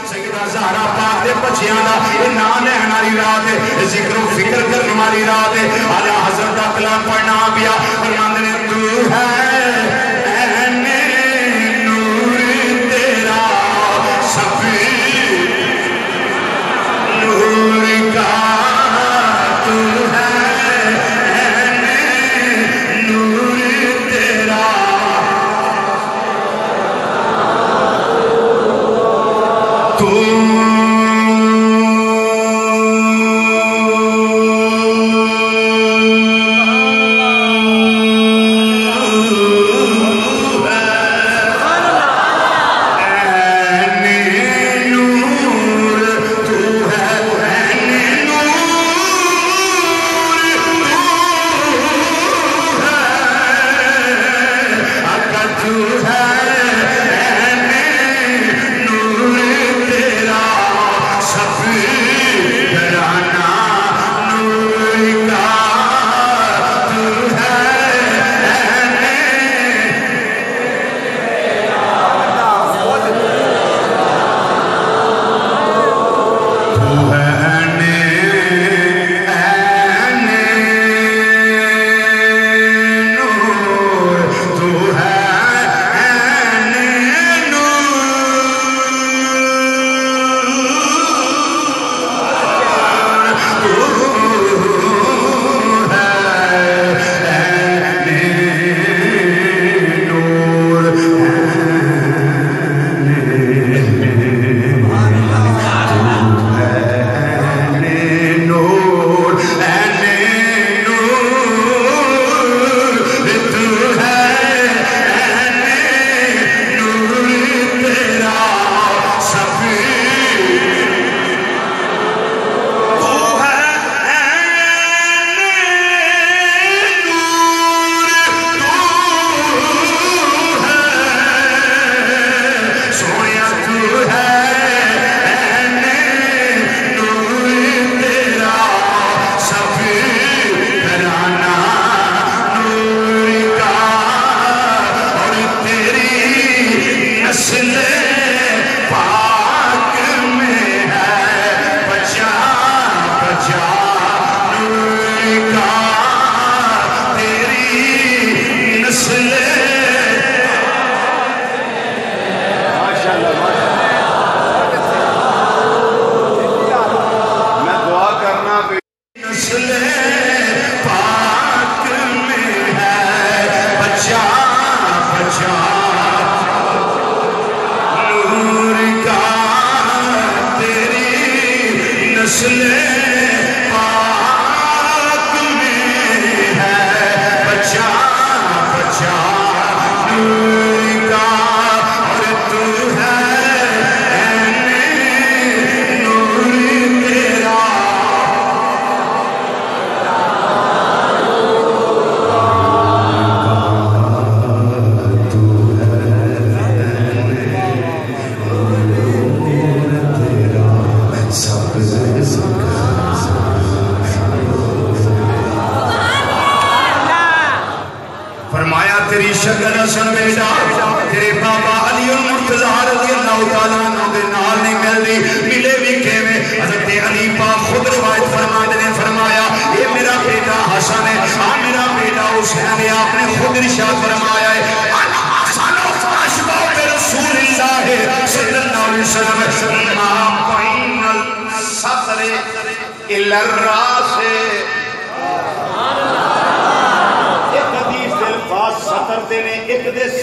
سیدہ زہرا پاک دے بچیاں دا نام لینے والی رات ہے ذکر و فکر کرنے والی رات ہے آلہ حضرت دا کلام پڑھنا پیا فرماندے نے تو ہے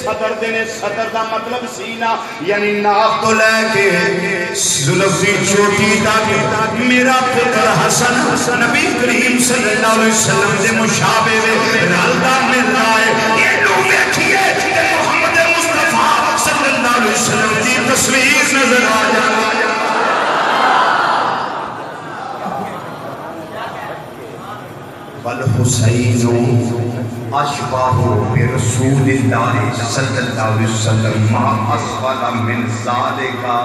صدر دینے صدر دا مطلب سینہ یعنی ناف تو لے کے زلفی چوٹی تاکہ میرا پتر حسن نبی کریم صلی اللہ علیہ وسلم دے مشابہ دے رالدہ مل رائے یہ لوگ بیٹھئے کہ محمد مصطفیٰ صلی اللہ علیہ وسلم کی تصویر نظر آ جائے والحسین اشباہ برسول اللہ صلی اللہ علیہ وسلم ما اسفل من ذالکا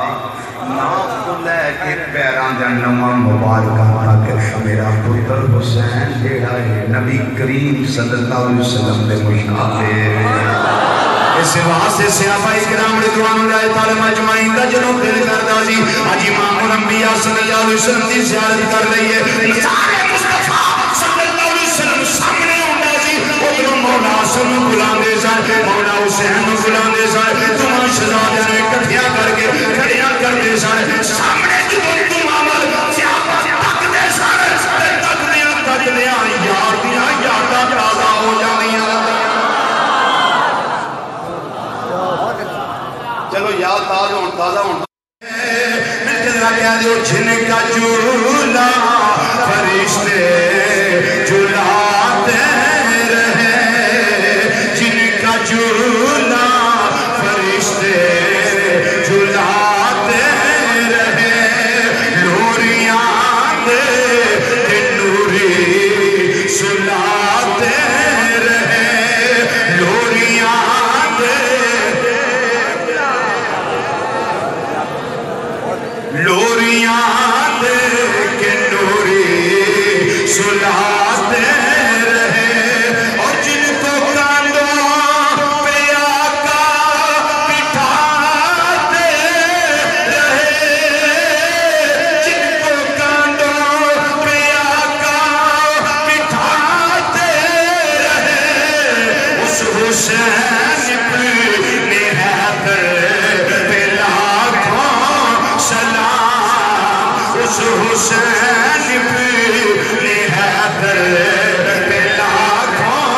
ناف کو لے کے پیران جنمہ مبارکہ کہ میرا پتر حسین جیڑا ہے نبی کریم صلی اللہ علیہ وسلم دے مشابہ اس واسطے صحابہ کرام رضوان اللہ تعالی اجمعین دا جنوں دل کردا سی اج امام الانبیاء صلی اللہ علیہ وسلم دی زیارت کر لئیے سارے مصطفیٰ صلی اللہ علیہ وسلم سامنے ہوندا سی ادھر مولا حسن نوں بلاندے سن مولا حسین نوں بلاندے سن تمام شہزادیاں نوں اکٹھیاں کر کے کھڑیاں کردے سن سامنے جو تمام صحابہ تکدے سن تکدیاں یار دیاں یاداں تازہ ہو جاندیاں چلو یاد تازہ ہون جن کا جھولا فرشتے جھولاتے رہے جن کا جھولا فرشتے جھولاتے رہے لوریاں دے نوری سلاتے رہے لوریاں لوریاں دے کے نوری سلاتے رہے اور جن کو کاندھوں پہ آقا بٹھاتے رہے جن کو کاندھوں پہ آقا بٹھاتے رہے اس حسین بن حیدر پہ لاکھوں سلام اس حسین بن حیدر پہ لاکھوں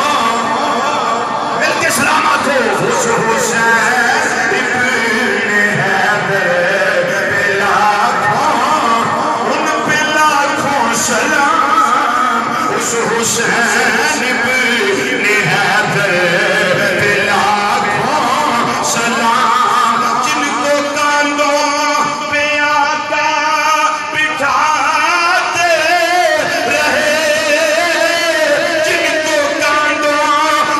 مل کے سلامات ہو اس حسین بن حیدر پہ لاکھوں ان پہ لاکھوں سلام اس حسین بن حیدر پہ لاکھوں سلام جن کو کاندھوں پہ آقا بٹھاتے رہے جن کو کاندھوں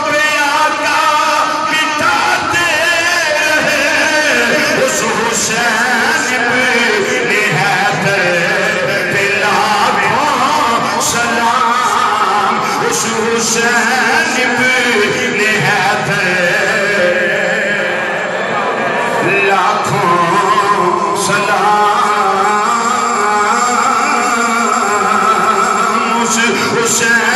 پہ آقا بٹھاتے رہے اس حسین بن حیدر پہ لاکھوں سلام اس حسین بن حیدر لاکھوں سلام اس حسین